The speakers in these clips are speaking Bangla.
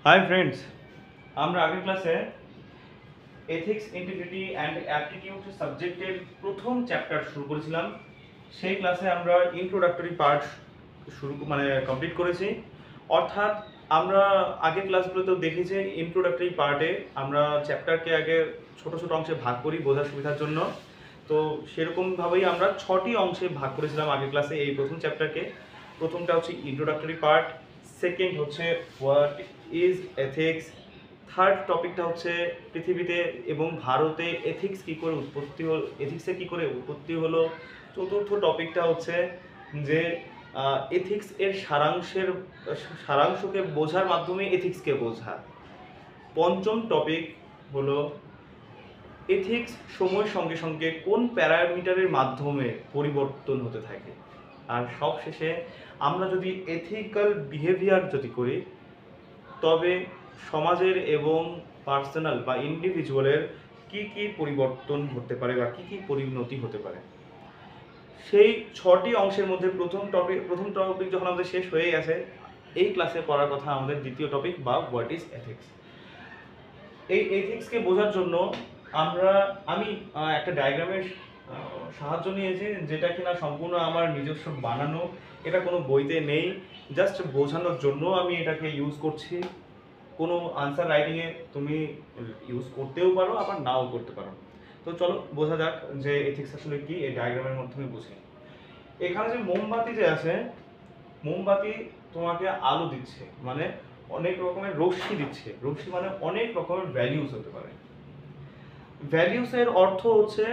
হাই ফ্রেন্ডস, আমরা আগের ক্লাসে এথিক্স, ইন্টিগ্রিটি অ্যান্ড অ্যাপটিটিউড সাবজেক্টের প্রথম চ্যাপ্টার শুরু করেছিলাম। সেই ক্লাসে আমরা ইন্ট্রোডাক্টরি পার্ট কমপ্লিট করেছি। অর্থাৎ আমরা আগের ক্লাসগুলোতেও দেখেছি ইন্ট্রোডাক্টরি পার্টে আমরা চ্যাপ্টারকে আগে ছোট ছোট অংশে ভাগ করি বোঝার সুবিধার জন্য। তো সেরকমভাবেই আমরা 6টি অংশে ভাগ করেছিলাম আগের ক্লাসে এই প্রথম চ্যাপ্টারকে। প্রথমটা হচ্ছে ইন্ট্রোডাক্টরি পার্ট, সেকেন্ড হচ্ছে হোয়াট ইজ এথিক্স, থার্ড টপিকটা হচ্ছে পৃথিবীতে এবং ভারতে এথিক্স কী করে উৎপত্তি হল, এথিক্সের কী করে উৎপত্তি হলো। চতুর্থ টপিকটা হচ্ছে যে এথিক্স এর সারাংশকে বোঝার মাধ্যমে এথিক্সকে বোঝা। পঞ্চম টপিক হলো এথিক্স সময়ের সঙ্গে সঙ্গে কোন প্যারামিটারের মাধ্যমে পরিবর্তন হতে থাকে। আর সবশেষে আমরা যদি এথিক্যাল বিহেভিয়ার যদি করি তবে সমাজের এবং পার্সোনাল বা ইন্ডিভিজুয়ালের কি কি পরিবর্তন ঘটতে পারে বা কি কি পরিণতি হতে পারে। সেই 6টি অংশের মধ্যে প্রথম টপিক যখন আমাদের শেষ হয়ে গেছে, এই ক্লাসে পড়ার কথা আমাদের দ্বিতীয় টপিক বা হোয়াট ইজ এথিক্স। এই এথিক্সকে বোঝার জন্য আমি একটা ডায়াগ্রামের সাহায্য নিয়েছি, যেটা কিনা সম্পূর্ণ আমার নিজস্ব বানানো, এটা কোনো বইতে নেই, জাস্ট বোঝানোর জন্য আমি এটাকে ইউজ করছি। কোনো আনসার রাইটিংয়ে তুমি ইউজ করতেও পারো আবার নাও করতে পারো। তো চলো বোঝা যাক যে এথিক্স আসলে কি, এই ডায়াগ্রামের মাধ্যমে বুঝি। এখানে যে মোমবাতি যে আছে, মোমবাতি তোমাকে আলো দিচ্ছে, মানে অনেক রকমের রশ্মি দিচ্ছে। রশ্মি মানে অনেক রকমের ভ্যালিউস হতে পারে। ভ্যালিউসের অর্থ হচ্ছে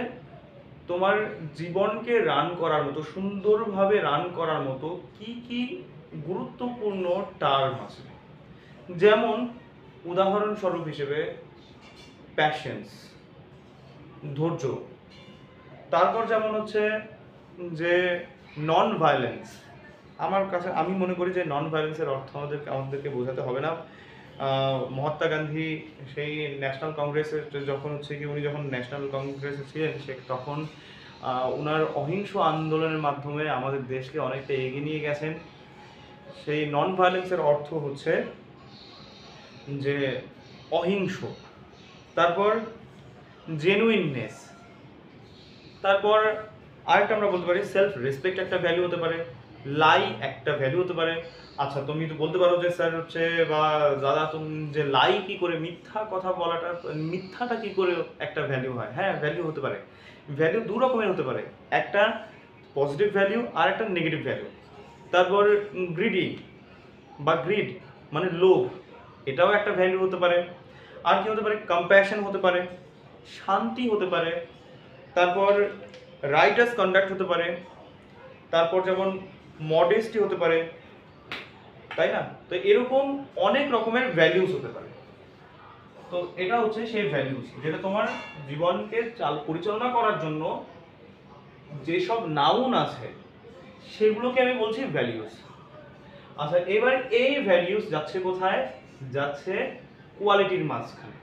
তোমার জীবনকে রান করার মতো, সুন্দরভাবে রান করার মতো কি কি গুরুত্বপূর্ণ টার্ম আছে। যেমন উদাহরণস্বরূপ হিসেবে প্যাশেন্স, ধৈর্য। তারপর যেমন হচ্ছে যে নন ভায়োলেন্স। আমি মনে করি যে নন ভায়োলেন্সের অর্থ আমাদেরকে বোঝাতে হবে না। মহাত্মা গান্ধী সেই ন্যাশনাল কংগ্রেসের উনি যখন ন্যাশনাল কংগ্রেসে ছিলেন তখন ওনার অহিংস আন্দোলনের মাধ্যমে আমাদের দেশকে অনেকটা এগিয়ে নিয়ে গেছেন। সেই নন ভায়োলেন্সের অর্থ হচ্ছে যে অহিংস। তারপর জেনুইননেস। তারপর আরেকটা আমরা বলতে পারি সেলফ রেসপেক্ট একটা ভ্যালু হতে পারে, লাই একটা ভ্যালু হতে পারে। আচ্ছা, তুমি তো বলতে পারো যে স্যার হচ্ছে বা দাদা তুমি যে লাই কি করে, মিথ্যা কথা বলাটা, মিথ্যাটা কি করে একটা ভ্যালু হয়। হ্যাঁ, ভ্যালু হতে পারে। ভ্যালু দু রকমের হতে পারে, একটা পজিটিভ ভ্যালু আর একটা নেগেটিভ ভ্যালু। তারপর গ্রিডি বা গ্রিড মানে লোভ, এটাও একটা ভ্যালু হতে পারে। আর কি হতে পারে, কম্প্যাশন হতে পারে, শান্তি হতে পারে। তারপর রাইটাস কন্ডাক্ট হতে পারে। তারপর যেমন মডেস্টি হতে পারে, তাই না? তো এরকম অনেক রকমের ভ্যালিউস হতে পারে। তো এটা হচ্ছে সেই ভ্যালিউস যেটা তোমার জীবনকে পরিচালনা করার জন্য যেসব নাউন আছে সেগুলোকে আমি বলছি ভ্যালিউস। আচ্ছা, এবার এই ভ্যালিউস যাচ্ছে কোথায়? যাচ্ছে কোয়ালিটির মাঝখানে।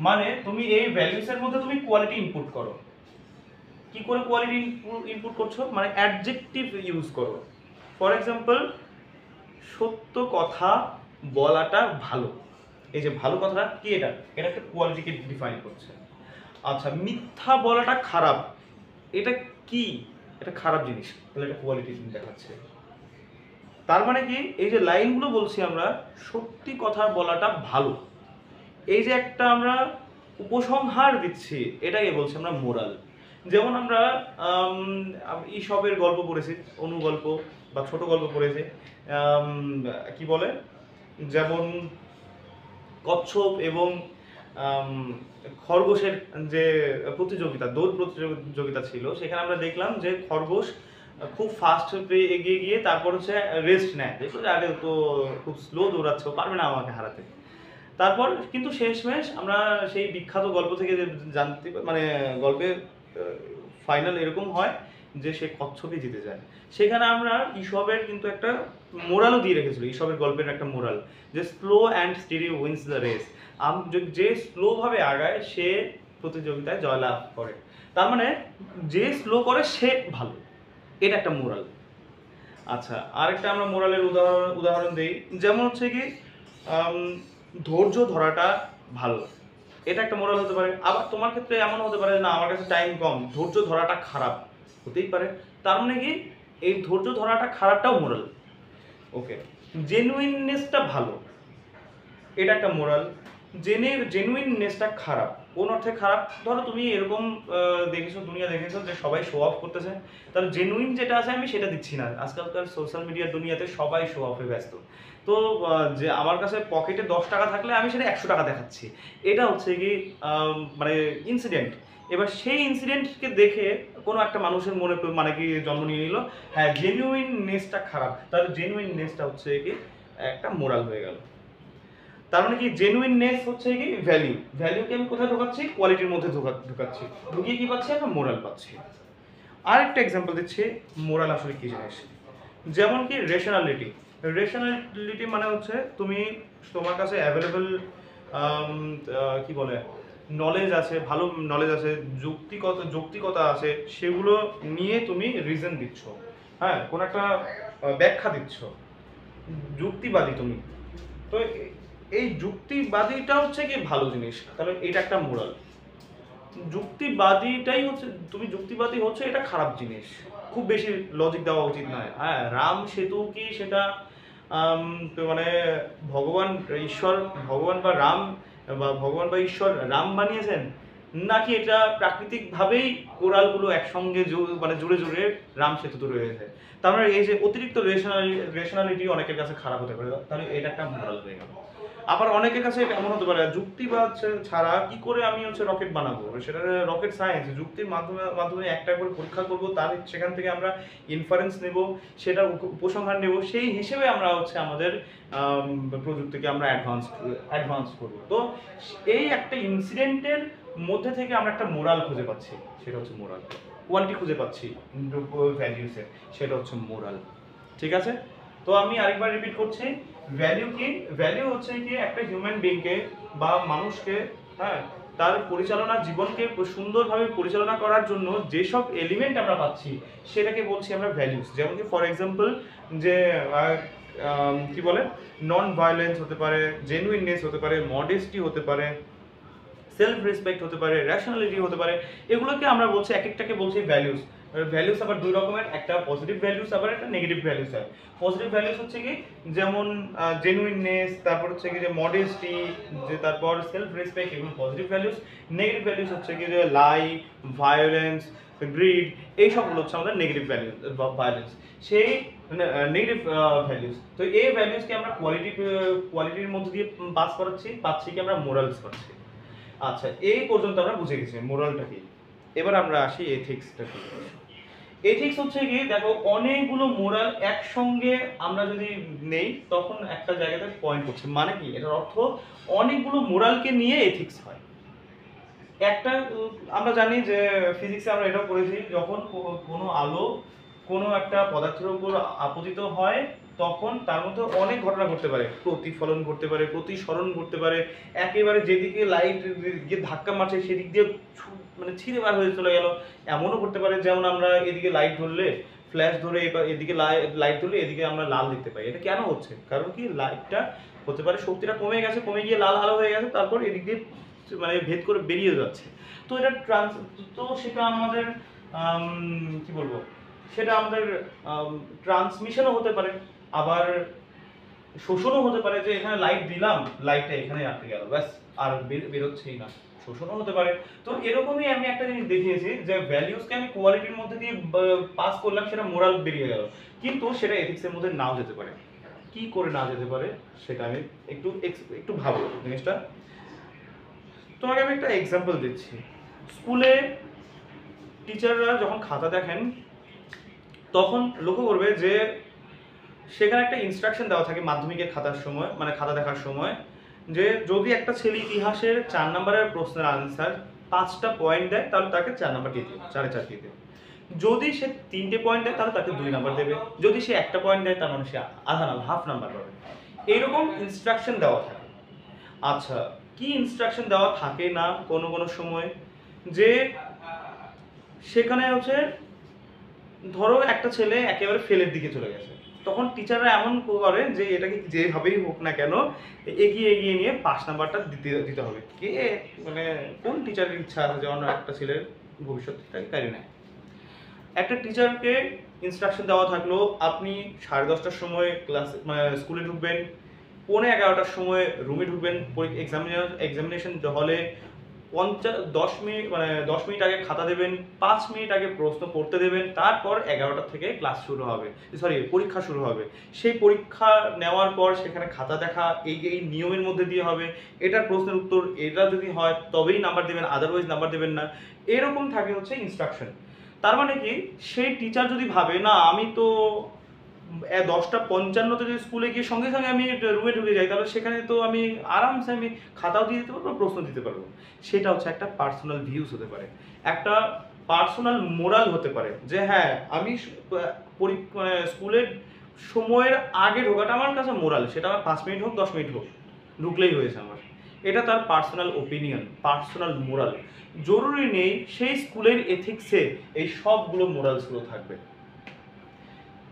মানে তুমি এই ভ্যালিউসের মধ্যে তুমি কোয়ালিটি ইনপুট করো। কি করে কোয়ালিটি ইনপুট করছো? মানে অ্যাডজেক্টিভ ইউজ করো। ফর এক্সাম্পল, সত্য কথা বলাটা ভালো। এই যে ভালো কথাটা কি, এটা একটা কোয়ালিটিকে ডিফাইন করছে। আচ্ছা, মিথ্যা বলাটা খারাপ, এটা কি? এটা খারাপ জিনিস, তাহলে এটা কোয়ালিটি দেখাচ্ছে। তার মানে কি, এই যে লাইনগুলো বলছি আমরা, সত্যি কথা বলাটা ভালো, এই যে একটা আমরা উপসংহার দিচ্ছি, এটাকে বলছি আমরা মোরাল। যেমন আমরা ঈশপের গল্প পড়েছি, অনুগল্প বা ছোট গল্প পড়েছি। কি বলে, যেমন কচ্ছপ এবং খরগোশের যে প্রতিযোগিতা, দৌড় প্রতিযোগিতা ছিল, সেখানে আমরা দেখলাম যে খরগোশ খুব ফাস্ট এগিয়ে গিয়ে তারপর হচ্ছে রেস্ট নেয়। দেখলো যে আগে তো খুব স্লো দৌড়াচ্ছে, পারবে না আমাকে হারাতে। তারপর কিন্তু শেষমেশ আমরা সেই বিখ্যাত গল্প থেকে জানতে গল্পের ফাইনাল এরকম হয় যে সে কচ্ছপই জিতে যায়। সেখানে আমরা ঈশপের কিন্তু একটা মোরালও দিয়ে রেখেছিল, ঈশপের গল্পের একটা মোরাল, যে slow and steady wins the race. যে স্লোভাবে আগায় সে প্রতিযোগিতায় জয়লাভ করে। তার মানে যে স্লো করে সে ভালো, এটা একটা মোরাল। আচ্ছা, আরেকটা আমরা মোরালের উদাহরণ দিই, যেমন হচ্ছে কি ধৈর্য ধরাটা ভালো, এটা একটা মোরাল হতে পারে। আবার তোমার ক্ষেত্রে এমন হতে পারে না আমার কাছে টাইম কম, ধৈর্য ধরাটা খারাপ, হতেই পারে। তার মানে কি এই ধৈর্য ধরাটা খারাপটাও মোরাল। ওকে, জেনুইননেসটা ভালো, এটা একটা মোরাল। জেনুইননেসটা খারাপ, কোন অর্থে খারাপ? ধরো তুমি এরকম দেখেছো, দুনিয়া দেখেছো যে সবাই শো অফ করতেছে, তাহলে জেনুইন যেটা আছে আমি সেটা দিচ্ছি না। আজকালকার সোশ্যাল মিডিয়ার দুনিয়াতে সবাই শো অফে ব্যস্ত। তো যে আমার কাছে পকেটে 10 টাকা থাকলে আমি সেটা 100 টাকা দেখাচ্ছি, এটা হচ্ছে কি মানে ইনসিডেন্ট। এবার সেই ইনসিডেন্টকে দেখে কোনো একটা মানুষের মনে মানে কি জন্ম নিয়ে নিল, হ্যাঁ জেনুইননেসটা খারাপ, তাহলে জেনুইননেসটা হচ্ছে কি একটা মোরাল হয়ে গেল। তার মানে কি জেনুইননেস হচ্ছে কি ভ্যালু, ভ্যালুকে আমি কোথায় ঢোকাচ্ছি? কোয়ালিটির মধ্যে ঢোকাচ্ছি, ঢুকিয়ে কি পাচ্ছি? আমরা মোরাল পাচ্ছি। আরেকটা এক্সাম্পল দিচ্ছি মোরাল আসলে কি জিনিস। যেমন কি রেশনালিটি। রেশনালিটি মানে হচ্ছে তুমি, তোমার কাছে অ্যাভেলেবল কি বলে নলেজ আছে, ভালো নলেজ আছে, যৌক্তিকতা আছে, সেগুলো নিয়ে তুমি রিজন দিচ্ছ, হ্যাঁ কোন একটা ব্যাখ্যা দিচ্ছ, যুক্তিবাদী তুমি। তো এই যুক্তিবাদীটা হচ্ছে কি ভালো জিনিস, তাহলে এটা একটা মোরাল। যুক্তিবাদীটাই হচ্ছে, তুমি যুক্তিবাদী হচ্ছে এটা খারাপ জিনিস, খুব বেশি লজিক দেওয়া উচিত নয়। হ্যাঁ রাম সেতু কি সেটা তো মানে ভগবান ঈশ্বর, ভগবান বা রাম বা ভগবান বা ঈশ্বর রাম বানিয়েছেন, নাকি এটা প্রাকৃতিকভাবেই কোরালগুলো একসঙ্গে মানে জুড়ে জুড়ে রাম সেতু তৈরি হয়েছে? তার মানে এই যে অতিরিক্ত রেশনালিটি অনেকের কাছে খারাপ হতে পারে, তাহলে এটা একটা মোরাল হয়ে গেল। আবার অনেকের কাছে এটা এমন হতে পারে যুক্তিবাদ ছাড়া কি করে আমি হচ্ছে রকেট বানাবো, সেটা রকেট সায়েন্স, যুক্তির মাধ্যমে মাধ্যমে একটা করে পরীক্ষা করব, তার সেখান থেকে আমরা ইনফারেন্স নেব, সেটা উপসংহার নেব, সেই হিসেবে আমরা হচ্ছে আমাদের প্রযুক্তিকে আমরা অ্যাডভান্স করব। তো এই একটা ইনসিডেন্টের মধ্যে থেকে আমরা একটা মোরাল খুঁজে পাচ্ছি, সেটা হচ্ছে মোরাল। কোয়ালিটি খুঁজে পাচ্ছি ভ্যালিউসের, সেটা হচ্ছে মোরাল। ঠিক আছে, তো আমি আরেকবার রিপিট করছি, ভ্যালু কি? ভ্যালু হচ্ছে কি একটা হিউম্যান বিংকে বা মানুষকে, হ্যাঁ তার পরিচালনা, জীবনকে সুন্দরভাবে পরিচালনা করার জন্য যেসব এলিমেন্ট আমরা পাচ্ছি সেটাকে বলছি আমরা ভ্যালুস। যেমন কি ফর এক্সাম্পল যে কি বলে নন ভায়োলেন্স হতে পারে, জেনুইননেস হতে পারে, মডেস্টি হতে পারে, সেলফ রেসপেক্ট হতে পারে, র্যাশনালিটি হতে পারে, এগুলোকে আমরা বলছি, এক একটাকে বলছি ভ্যালুস। ভ্যালুস আবার দুই রকমের, একটা পজিটিভ ভ্যালুস আবার একটা নেগেটিভ ভ্যালুস হয়। পজিটিভ ভ্যালুস হচ্ছে কি যেমন জেনুইননেস, তারপর হচ্ছে কি যে মডেস্টি, যে তারপর সেলফ রেসপেক্ট, এগুলো পজিটিভ ভ্যালুস। নেগেটিভ ভ্যালুস হচ্ছে কি যে লাই, ভায়োলেন্স, গ্রিড, এই সবগুলো হচ্ছে আমাদের নেগেটিভ ভ্যালুস বা ভায়োলেন্স, সেই নেগেটিভ ভ্যালুস। তো এই ভ্যালুসকে আমরা কোয়ালিটির মধ্যে দিয়ে পাচ্ছি কি আমরা মোরালস পাচ্ছি। আচ্ছা এই পর্যন্ত আমরা বুঝে গেছি মোরালটা কি। এবার আমরা আসি এথিক্সটা কি। এথিক্স হচ্ছে কি, দেখো অনেকগুলো মোরাল একসঙ্গে আমরা যদি নেই তখন একটা জায়গাতে পয়েন্ট করছে, মানে কি এটার অর্থ অনেকগুলো মোরালকে নিয়ে এথিক্স হয়। একটা আমরা জানি যে ফিজিক্সে আমরা এটাও পড়েছি, যখন কোনো আলো কোনো একটা পদার্থের উপর আপতিত হয় তখন তার মধ্যে অনেক ঘটনা ঘটতে পারে, প্রতিফলন ঘটতে পারে, প্রতিসরণ ঘটতে পারে, একেবারে যেদিকে লাইট গিয়ে ধাক্কা মারছে সেদিক দিয়ে মানে ছিঁড়ে বার হয়ে চলে গেল, এমনও করতে পারে। যেমন আমরা এদিকে লাইট ধরলে, ফ্ল্যাশ ধরে এদিকে লাইট ধরলে এদিকে আমরা লাল দেখতে পাই, এটা কেন হচ্ছে? কারণ কি লাইটটা হতে পারে শক্তিটা কমে গেছে, কমে গিয়ে লাল আলো হয়ে গেছে, তারপর এদিক দিয়ে মানে ভেদ করে বেরিয়ে যাচ্ছে। তো এটা তো সেটা আমাদের কি বলবো, সেটা আমাদের ট্রান্সমিশনও হতে পারে, আবার শোষণও হতে পারে, যে এখানে লাইট দিলাম, লাইটটা এখানে আটকে গেল, ব্যাস আর বেরোচ্ছেই না, শোষণও হতে পারে। তো এরকমই আমি একটা জিনিস দেখিয়েছি যে ভ্যালিউসকে আমি কোয়ালিটির মধ্যে দিয়ে পাস করলাম, সেটা মোরাল বেরিয়ে গেল, কিন্তু সেটা এথিক্সের মধ্যে নাও যেতে পারে। কি করে না যেতে পারে সেটা আমি একটু ভাবো জিনিসটা। তোমাকে আমি একটা এক্সাম্পল দিচ্ছি। স্কুলে টিচাররা যখন খাতা দেখেন তখন লক্ষ্য করবে যে সেখানে একটা ইনস্ট্রাকশন দেওয়া থাকে মাধ্যমিকের খাতার সময়, মানে খাতা দেখার সময়, যে যদি একটা ছেলে ইতিহাসের 4 নম্বরের প্রশ্নের আনসার 5টা পয়েন্ট দেয় তাহলে তাকে 4 নাম্বার দিয়ে দেবে, 4.5 দিয়ে দেবে। যদি সে 3টে পয়েন্ট দেয় তাহলে তাকে 2 নাম্বার দেবে, যদি সে একটা পয়েন্ট দেয় তার মানে সে আধা নাম্বার, হাফ নাম্বার পাবে। এইরকম ইনস্ট্রাকশন দেওয়া থাকে। আচ্ছা কি ইনস্ট্রাকশন দেওয়া থাকে না কোনো কোনো সময়, যে সেখানে হচ্ছে ধরো একটা ছেলে একেবারে ফেলের দিকে চলে গেছে, তখন টিচাররা এমন করে যে এটাকে যেভাবেই হোক না কেন এগিয়ে এগিয়ে নিয়ে 5 নাম্বারটা দিতে হবে। কে মানে কোন টিচারের ইচ্ছা আছে যে অন্য একটা ছেলের ভবিষ্যৎটাকে কারি নেয়? একটা টিচারকে ইনস্ট্রাকশন দেওয়া থাকলো আপনি 10:30টার সময় স্কুলে ঢুকবেন, 11:45টার সময় রুমে ঢুকবেন, এক্সামিনেশন হলে 10 মিনিট 10 মিনিট আগে খাতা দেবেন, 5 মিনিট আগে প্রশ্ন পড়তে দেবেন, তারপর 11টা থেকে ক্লাস শুরু হবে, পরীক্ষা শুরু হবে। সেই পরীক্ষা নেওয়ার পর সেখানে খাতা দেখা এই নিয়মের মধ্যে দিয়ে হবে, এটার প্রশ্নের উত্তর এটা যদি হয় তবেই নাম্বার দেবেন, আদারওয়াইজ নাম্বার দেবেন না। এরকম থাকে হচ্ছে ইনস্ট্রাকশন। তার মানে কি সেই টিচার যদি ভাবে না আমি তো 10:55 যদি স্কুলে গিয়ে সঙ্গে সঙ্গে আমি রুমে ঢুকে যাই, তাহলে সেখানে তো আমি আরামসে আমি খাতাও দিয়ে দিতে পারবো, প্রশ্ন দিতে পারবো। সেটা হচ্ছে একটা পার্সোনাল ভিউজ হতে পারে, একটা পার্সোনাল মোরাল হতে পারে যে হ্যাঁ আমি স্কুলের সময়ের আগে ঢোকাটা আমার কাছে মোরাল, সেটা আমার 5 মিনিট হোক 10 মিনিট হোক, ঢুকলেই হয়েছে আমার। এটা তার পার্সোনাল ওপিনিয়ন, পার্সোনাল মোরাল। জরুরি নেই সেই স্কুলের এথিক্সে এই সবগুলো মোরালসগুলো থাকবে।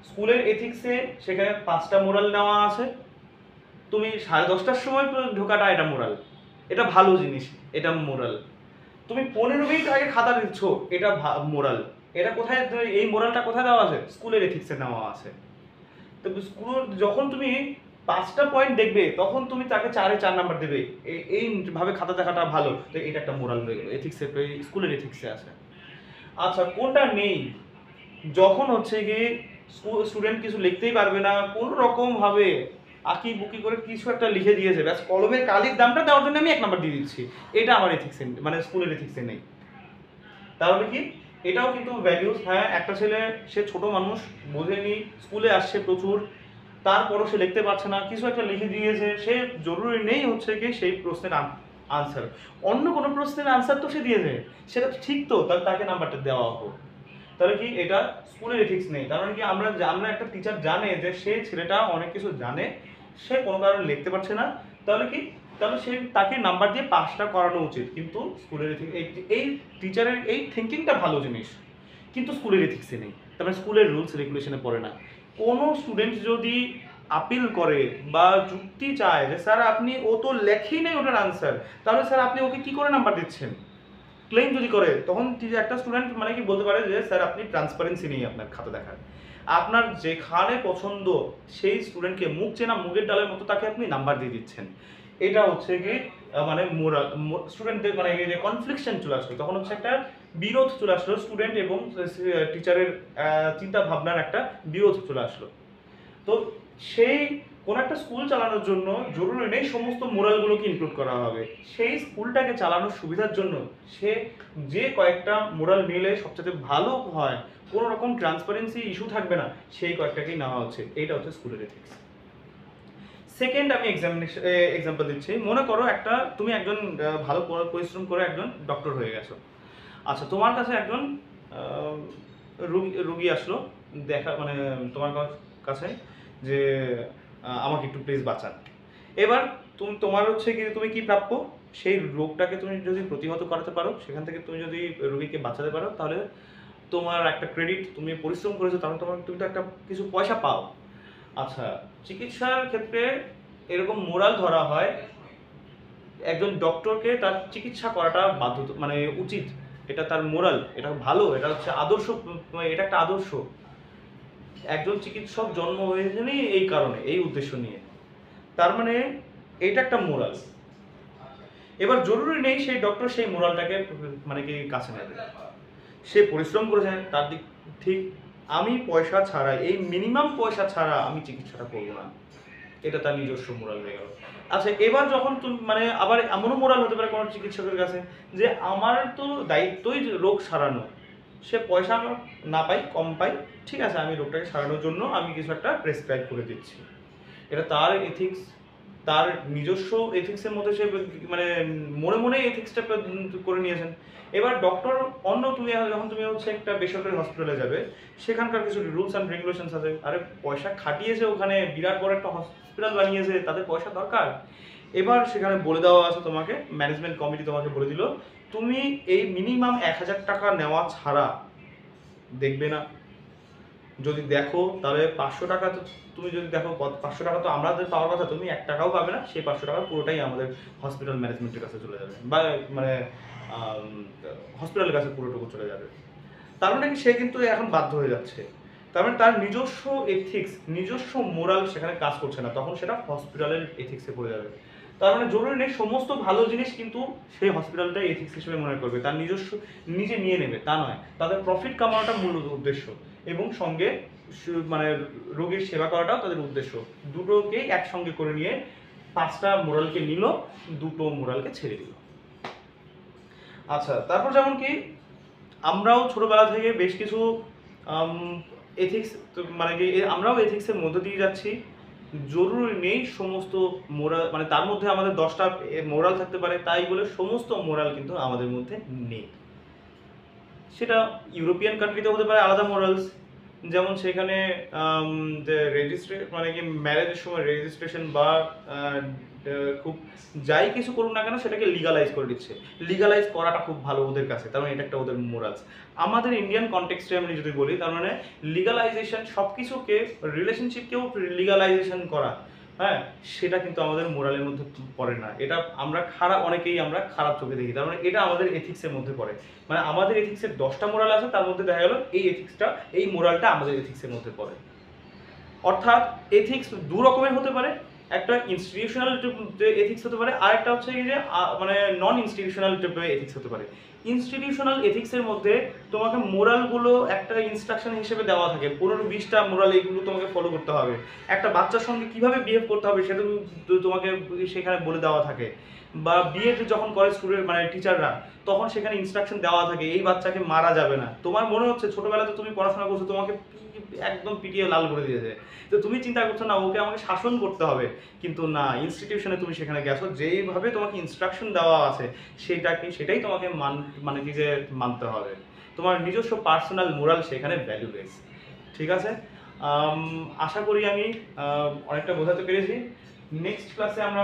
স্কুলের এথিক্সে সেখানে 5টা মোরাল নেওয়া আছে, তুমি 10:30টার সময় ঢোকাটা এটা মোরাল, এটা ভালো জিনিস, এটা মোরাল। তুমি 15 মিনিট আগে খাতা দিচ্ছ, এটা মোরাল। এটা কোথায়, এই মোরালটা কোথায় দেওয়া আছে? স্কুলের এথিক্সে নেওয়া আছে। তো স্কুল যখন তুমি 5টা পয়েন্ট দেখবে তখন তুমি তাকে 4 নাম্বার দেবে, এইভাবে খাতা দেখাটা ভালো, তো এটা একটা মোরাল হয়ে গেল, এথিক্সে, স্কুলের এথিক্সে আছে। আচ্ছা, কোনটা নেই? যখন হচ্ছে গিয়ে স্টুডেন্ট কিছু লিখতেই পারবে না, কোনো রকম ভাবে আঁকি বুকি করে কিছু একটা লিখে দিয়েছে, ব্যাস কলমের কালির দামটা দেওয়ার জন্য আমি 1 নাম্বার দিয়ে দিচ্ছি, এটা আমার এথিক্সে স্কুলের এথিক্সে নেই। তাহলে কি এটাও কিন্তু ভ্যালিউজ। হ্যাঁ, একটা ছেলে সে ছোট মানুষ, বোঝেনি, স্কুলে আসছে প্রচুর, তারপরও সে লিখতে পারছে না, কিছু একটা লিখে দিয়েছে, সে জরুরি নেই হচ্ছে কি সেই প্রশ্নের আনসার, অন্য কোনো প্রশ্নের আনসার তো সে দিয়েছে, সেটা ঠিক তো, তাহলে তাকে নাম্বারটা দেওয়া হোক। তাহলে কি এটা স্কুলের এথিক্স নেই। কারণ কি আমরা একটা টিচার জানে যে সে ছেলেটা অনেক কিছু জানে, সে কোনো কারণে লিখতে পারছে না, তাহলে কি সে তাকে নাম্বার দিয়ে পাসটা করানো উচিত। কিন্তু স্কুলের এই টিচারের এই থিঙ্কিংটা ভালো জিনিস, কিন্তু স্কুলের এথিক্সে নেই, তারপরে স্কুলের রুলস রেগুলেশনে পড়ে না। কোনো স্টুডেন্ট যদি আপিল করে বা যুক্তি চায় যে স্যার আপনি, ও তো লেখেই নেই ওটার আনসার, তাহলে স্যার আপনি ওকে কি করে নাম্বার দিচ্ছেন, ক্লেম যদি করে, তখন একটা স্টুডেন্ট কি বলতে পারে যে স্যার আপনি ট্রান্সপারেন্সি নেই আপনার খাতা দেখার, আপনার যেখানে পছন্দ সেই স্টুডেন্টকে মুখ চেনা মুগের ডালের মতো তাকে আপনি নাম্বার দিয়ে দিচ্ছেন। এটা হচ্ছে কি মোরাল, স্টুডেন্টদের যে কনফ্লিকশন চলে আসলো, তখন হচ্ছে একটা বিরোধ চলে আসলো, স্টুডেন্ট এবং টিচারের চিন্তা ভাবনার একটা বিরোধ চলে আসলো। তো সেই কোন একটা স্কুল চালানোর জন্য জরুরি নেই সমস্ত মোরালগুলোকে ইনক্লুড করা হবে, সেই স্কুলটাকে চালানোর সুবিধার জন্য সে যে কয়েকটা মোরাল নিলে সবচেয়ে ভালো হয়, কোনো রকম ট্রান্সপারেন্সি ইস্যু থাকবে না, সেই কয়েকটাকেই নেওয়া হচ্ছে। এইটা হচ্ছে স্কুলের এথিক্স। সেকেন্ড, আমি এক্সাম্পল দিচ্ছি। মনে করো তুমি একজন ভালো পরিশ্রম করে একজন ডক্টর হয়ে গেছো। আচ্ছা, তোমার কাছে একজন রুগী আসলো, তোমার কাছে যে আমাকে একটু প্লিজ বাঁচান। এবার তোমার হচ্ছে কি, তুমি কি প্রাপ্য, সেই রোগটাকে তুমি যদি প্রতিহত করাতে পারো, সেখান থেকে তুমি যদি রোগীকে বাঁচাতে পারো, তাহলে তোমার একটা ক্রেডিট, তুমি পরিশ্রম করেছো, তাহলে তুমি তো একটা কিছু পয়সা পাও। আচ্ছা, চিকিৎসার ক্ষেত্রে এরকম মোরাল ধরা হয়, একজন ডক্টরকে তার চিকিৎসা করাটা উচিত, এটা তার মোরাল, এটা ভালো, এটা হচ্ছে আদর্শ, এটা একটা আদর্শ। একজন চিকিৎসক জন্ম হয়েছেন এই কারণে, এই উদ্দেশ্য নিয়ে, তার মানে এটা একটা মোরাল। এবার জরুরি নেই সেই ডক্টর সেই মোরালটাকে কাছে নেবে, সে পরিশ্রম করেছে তার দিক ঠিক, আমি পয়সা ছাড়া, এই মিনিমাম পয়সা ছাড়া আমি চিকিৎসাটা করবো না, এটা তার নিজস্ব মোরাল হয়ে গেল। আচ্ছা, এবার যখন তুমি আবার এমনও মোরাল হতে পারে কোনো চিকিৎসকের কাছে যে আমার তো দায়িত্বই রোগ সারানো, সে পয়সা না পাই, কম পাই, ঠিক আছে, আমি রোগটাকে সারানোর জন্য আমি কিছু একটা প্রেসক্রাইব করে দিচ্ছি, এটা তার এথিক্স, তার নিজস্ব এথিক্সের মধ্যে সে মনে মনে এথিক্সটা করে নিয়েছেন। এবার ডক্টর যখন তুমি হচ্ছে একটা বেসরকারি হসপিটালে যাবে, সেখানকার কিছু রুলস অ্যান্ড রেগুলেশনস আছে, আরে পয়সা খাটিয়েছে, ওখানে বিরাট বড় একটা হসপিটাল বানিয়েছে, তাদের পয়সা দরকার। এবার সেখানে বলে দেওয়া আছে তোমাকে, ম্যানেজমেন্ট কমিটি তোমাকে বলে দিল তুমি এই মিনিমাম 1,000 টাকা নেওয়া ছাড়া দেখবে না, যদি দেখো তাহলে 500 টাকা, তো তুমি যদি দেখো 500 টাকা তো আমাদের পাওয়ার কথা, তুমি 1 টাকাও পাবে না, সেই 500 টাকা পুরোটাই আমাদের হসপিটাল ম্যানেজমেন্টের কাছে চলে যাবে, বা মানে হসপিটালের কাছে পুরোটুকু চলে যাবে। তার মানে কি, সে কিন্তু এখন বাধ্য হয়ে যাচ্ছে, তার মানে তার নিজস্ব এথিক্স, নিজস্ব মোরাল সেখানে কাজ করছে না, তখন সেটা হসপিটালের এথিক্সে পড়ে যাবে। তার মানে জরুরি নেই সমস্ত ভালো জিনিস কিন্তু সেই হসপিটালটাই এথিক্স হিসেবে মনে করবে, তার নিজস্ব নিজে নিয়ে নেবে তা নয়, তাদের প্রফিট কামানোটা মূল উদ্দেশ্য, এবং সঙ্গে মানে রোগীর সেবা করাটাও তাদের উদ্দেশ্য। দুটোকেই একসঙ্গে করে নিয়ে 5টা মোরালকে নিল, 2টো মোরালকে ছেড়ে দিল। আচ্ছা, তারপর যেমন কি আমরাও ছোটবেলা থেকে বেশ কিছু এথিক্স, মানে কি আমরাও এথিক্সের মধ্য দিয়ে যাচ্ছি। জরুরি নেই সমস্ত মোরাল, মানে তার মধ্যে আমাদের 10টা মোরাল থাকতে পারে, তাই বলে সমস্ত মোরাল কিন্তু আমাদের মধ্যে নেই। সেটা ইউরোপিয়ান কান্ট্রিতে হতে পারে আলাদা মোরালস, যেমন সেখানে মানে কি ম্যারেজের সময় রেজিস্ট্রেশন বা খুব যাই কিছু করুন না কেন সেটাকে লিগালাইজ করে দিচ্ছে, লিগালাইজ করাটা খুব ভালো ওদের কাছে, তার মানে এটা একটা ওদের মোরালস। আমাদের ইন্ডিয়ান কনটেক্সটে আমি যদি বলি, তার মানে লিগালাইজেশন, সব কিছুকে, রিলেশনশিপকেও লিগালাইজেশন করা, হ্যাঁ, সেটা কিন্তু আমাদের মোরালের মধ্যে পড়ে না, এটা আমরা অনেকেই আমরা খারাপ চোখে দেখি, তার মানে এটা আমাদের এথিক্সের মধ্যে পড়ে। মানে আমাদের এথিক্সের 10টা মোরাল আছে, তার মধ্যে দেখা গেল এই এথিক্সটা, এই মোরালটা আমাদের এথিক্সের মধ্যে পড়ে। অর্থাৎ এথিক্স দু রকমের হতে পারে, একটা ইনস্টিটিউশনাল এথিক্স হতে পারে, আর একটা হচ্ছে কি যে মানে নন ইনস্টিটিউশনাল টাইপের এথিক্স হতে পারে। ইনস্টিটিউশনাল এথিক্সের মধ্যে তোমাকে মোরালগুলো একটা ইনস্ট্রাকশন হিসেবে দেওয়া থাকে, 15-20টা মোরাল, এইগুলো তোমাকে ফলো করতে হবে। একটা বাচ্চার সঙ্গে কিভাবে বিহেভ করতে হবে সেটা তোমাকে সেখানে বলে দেওয়া থাকে, বা বিএড যখন করে স্টুডেন্ট মানে টিচাররা, তখন সেখানে ইনস্ট্রাকশন দেওয়া থাকে এই বাচ্চাকে মারা যাবে না। তোমার মনে হচ্ছে ছোটবেলাতে তুমি পড়াশোনা করছো, তোমাকে একদম পিটিয়ে লাল করে দিয়েছে, তো তুমি চিন্তা করছো না ওকে আমাকে শাসন করতে হবে, কিন্তু না, ইনস্টিটিউশনে তুমি সেখানে গেছো, যেইভাবে তোমাকে ইনস্ট্রাকশন দেওয়া আছে সেটাই তোমাকে মানে কি যে মানতে হবে। তোমার নিজস্ব পার্সোনাল মোরাল সেখানে ভ্যালুলেস। ঠিক আছে, আশা করি আমি অনেকটা বোঝাতে পেরেছি। নেক্সট ক্লাসে আমরা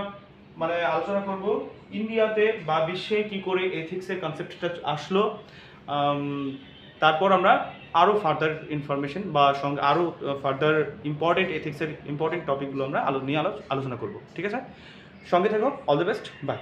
মানে আলোচনা করব ইন্ডিয়াতে বা বিশ্বে কি করে এথিক্সের কনসেপ্টটা আসলো, তারপর আমরা আরও ফার্দার ইনফরমেশন বা সঙ্গে আরও ফার্দার ইম্পর্টেন্ট এথিক্সের ইম্পর্টেন্ট টপিকগুলো আমরা নিয়ে আলোচনা করব। ঠিক আছে, সঙ্গে থেকো, অল দ্য বেস্ট, বাই।